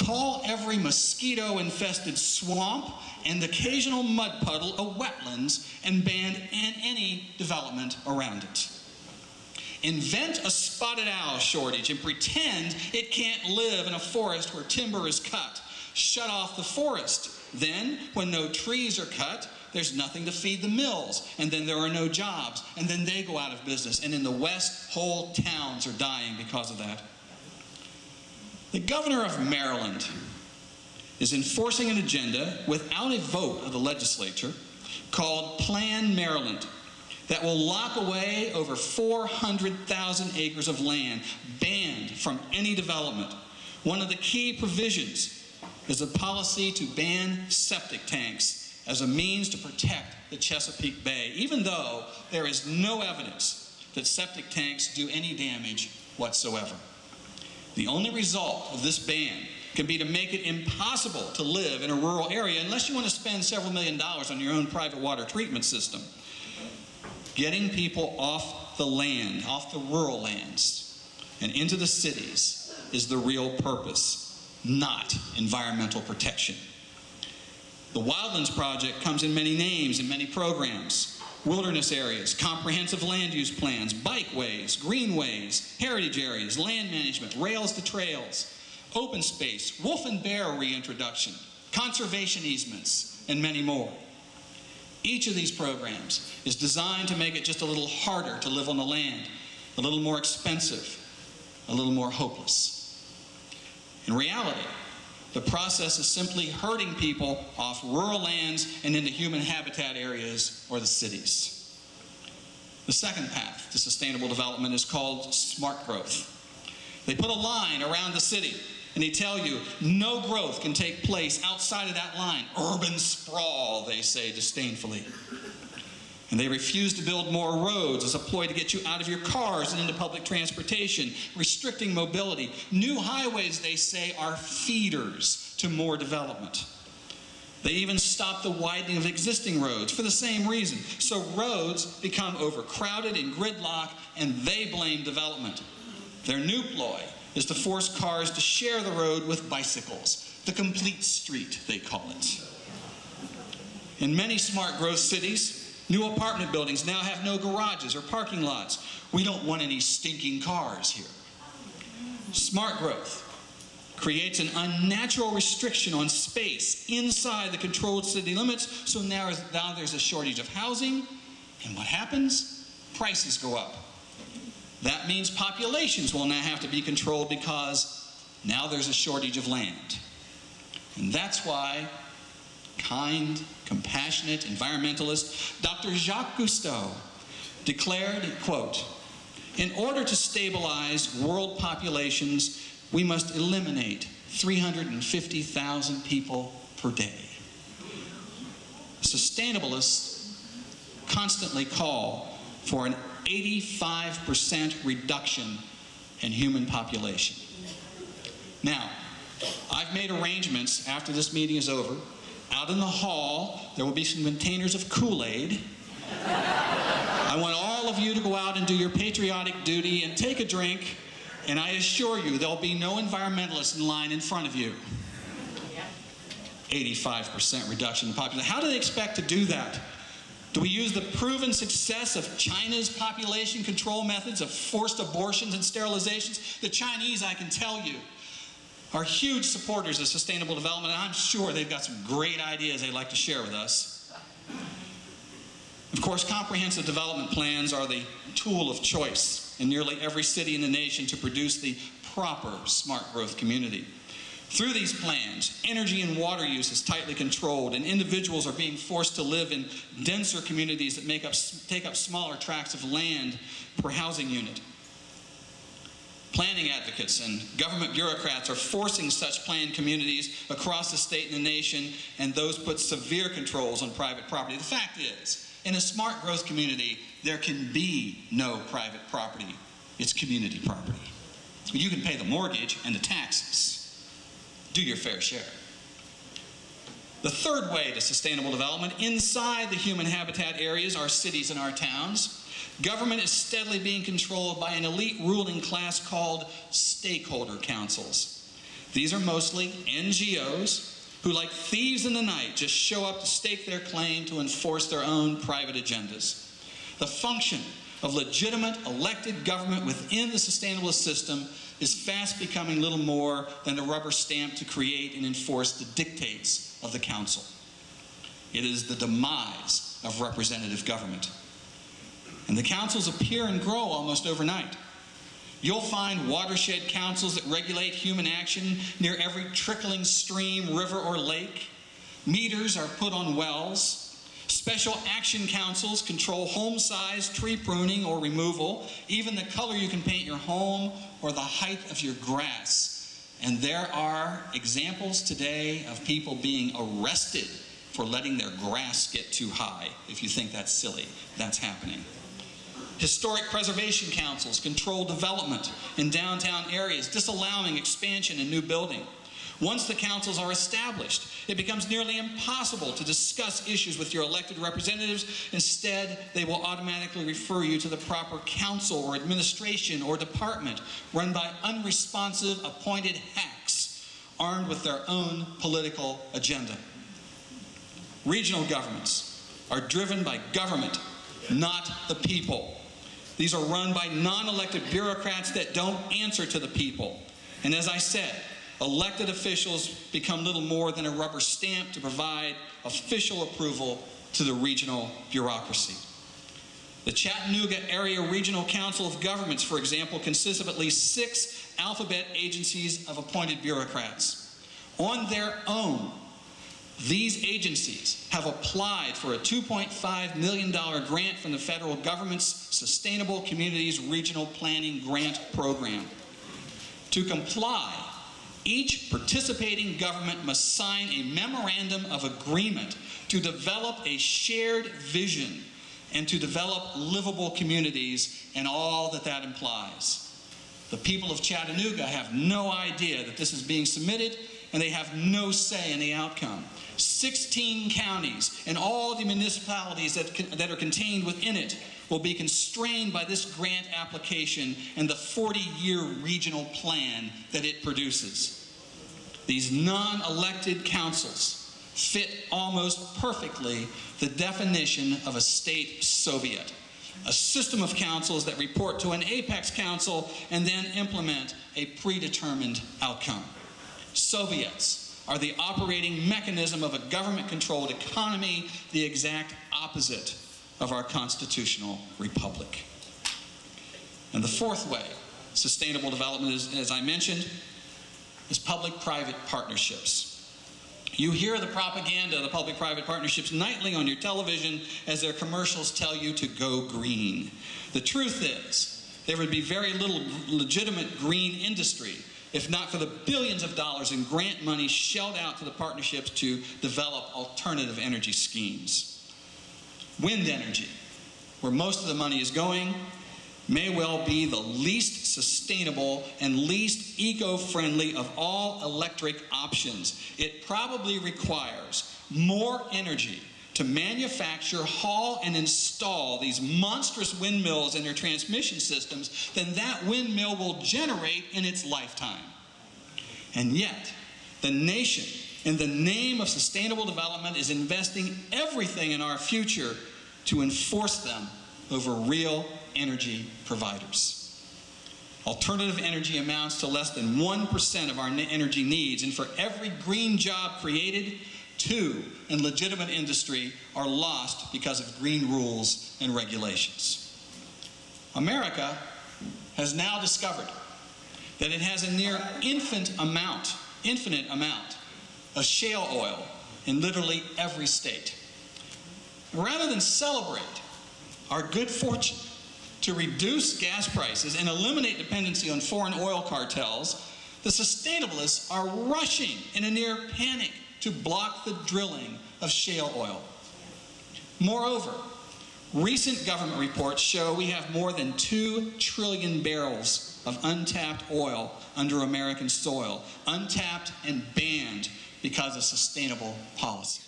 call every mosquito-infested swamp and occasional mud puddle a wetlands and ban any development around it. Invent a spotted owl shortage and pretend it can't live in a forest where timber is cut. Shut off the forest. Then, when no trees are cut, there's nothing to feed the mills, and then there are no jobs, and then they go out of business. And in the West, whole towns are dying because of that. The governor of Maryland is enforcing an agenda without a vote of the legislature called Plan Maryland that will lock away over 400,000 acres of land banned from any development. One of the key provisions is a policy to ban septic tanks as a means to protect the Chesapeake Bay, even though there is no evidence that septic tanks do any damage whatsoever. The only result of this ban can be to make it impossible to live in a rural area unless you want to spend several $millions on your own private water treatment system. Getting people off the land, off the rural lands, and into the cities is the real purpose, not environmental protection. The Wildlands Project comes in many names and many programs. Wilderness areas, comprehensive land use plans, bikeways, greenways, heritage areas, land management, rails to trails, open space, wolf and bear reintroduction, conservation easements, and many more. Each of these programs is designed to make it just a little harder to live on the land, a little more expensive, a little more hopeless. In reality, the process is simply herding people off rural lands and into human habitat areas or the cities. The second path to sustainable development is called smart growth. They put a line around the city and they tell you no growth can take place outside of that line. Urban sprawl, they say disdainfully. And they refuse to build more roads as a ploy to get you out of your cars and into public transportation, restricting mobility. New highways, they say, are feeders to more development. They even stop the widening of existing roads for the same reason. So roads become overcrowded and gridlocked, and they blame development. Their new ploy is to force cars to share the road with bicycles. The complete street, they call it. In many smart growth cities, new apartment buildings now have no garages or parking lots. We don't want any stinking cars here. Smart growth creates an unnatural restriction on space inside the controlled city limits, so now there's a shortage of housing, and what happens? Prices go up. That means populations will now have to be controlled because now there's a shortage of land. And that's why kind, compassionate environmentalist Dr. Jacques Cousteau declared, quote, "In order to stabilize world populations, we must eliminate 350,000 people per day." Sustainabilists constantly call for an 85% reduction in human population. Now, I've made arrangements after this meeting is over. Out in the hall, there will be some containers of Kool-Aid. I want all of you to go out and do your patriotic duty and take a drink, and I assure you there'll be no environmentalists in line in front of you. 85% reduction in population. How do they expect to do that? Do we use the proven success of China's population control methods of forced abortions and sterilizations? The Chinese, I can tell you, are huge supporters of sustainable development, and I'm sure they've got some great ideas they'd like to share with us. Of course, comprehensive development plans are the tool of choice in nearly every city in the nation to produce the proper smart growth community. Through these plans, energy and water use is tightly controlled, and individuals are being forced to live in denser communities that take up smaller tracts of land per housing unit. Planning advocates and government bureaucrats are forcing such planned communities across the state and the nation, and those put severe controls on private property. The fact is, in a smart growth community, there can be no private property. It's community property. You can pay the mortgage and the taxes. Do your fair share. The third way to sustainable development, inside the human habitat areas, our cities and our towns, government is steadily being controlled by an elite ruling class called stakeholder councils. These are mostly NGOs who, like thieves in the night, just show up to stake their claim to enforce their own private agendas. The function of legitimate elected government within the sustainabilist system is fast becoming little more than a rubber stamp to create and enforce the dictates of the council. It is the demise of representative government. And the councils appear and grow almost overnight. You'll find watershed councils that regulate human action near every trickling stream, river, or lake. Meters are put on wells. Special action councils control home size, tree pruning, or removal, even the color you can paint your home or the height of your grass. And there are examples today of people being arrested for letting their grass get too high. If you think that's silly, that's happening. Historic preservation councils control development in downtown areas, disallowing expansion and new building. Once the councils are established, it becomes nearly impossible to discuss issues with your elected representatives. Instead, they will automatically refer you to the proper council or administration or department run by unresponsive appointed hacks armed with their own political agenda. Regional governments are driven by government, not the people. These are run by non-elected bureaucrats that don't answer to the people. And as I said, elected officials become little more than a rubber stamp to provide official approval to the regional bureaucracy. The Chattanooga Area Regional Council of Governments, for example, consists of at least 6 alphabet agencies of appointed bureaucrats. On their own, these agencies have applied for a $2.5 million grant from the federal government's Sustainable Communities Regional Planning Grant Program. To comply, each participating government must sign a memorandum of agreement to develop a shared vision and to develop livable communities and all that that implies. The people of Chattanooga have no idea that this is being submitted, and they have no say in the outcome. 16 counties and all the municipalities that are contained within it will be constrained by this grant application and the 40-year regional plan that it produces. These non-elected councils fit almost perfectly the definition of a state Soviet, a system of councils that report to an apex council and then implement a predetermined outcome. Soviets are the operating mechanism of a government-controlled economy, the exact opposite of our constitutional republic. And the fourth way sustainable development is, as I mentioned, is public-private partnerships. You hear the propaganda of the public-private partnerships nightly on your television as their commercials tell you to go green. The truth is, there would be very little legitimate green industry if not for the billions of dollars in grant money shelled out to the partnerships to develop alternative energy schemes. Wind energy, where most of the money is going, may well be the least sustainable and least eco-friendly of all electric options. It probably requires more energy to manufacture, haul, and install these monstrous windmills and their transmission systems than that windmill will generate in its lifetime. And yet, the nation, in the name of sustainable development, is investing everything in our future to enforce them over real energy providers. Alternative energy amounts to less than 1% of our energy needs, and for every green job created, 2 in legitimate industry are lost because of green rules and regulations. America has now discovered that it has a near infinite amount of shale oil in literally every state. Rather than celebrate our good fortune to reduce gas prices and eliminate dependency on foreign oil cartels, the sustainabilists are rushing in a near panic to block the drilling of shale oil. Moreover, recent government reports show we have more than 2 trillion barrels of untapped oil under American soil, untapped and banned because of sustainable policy.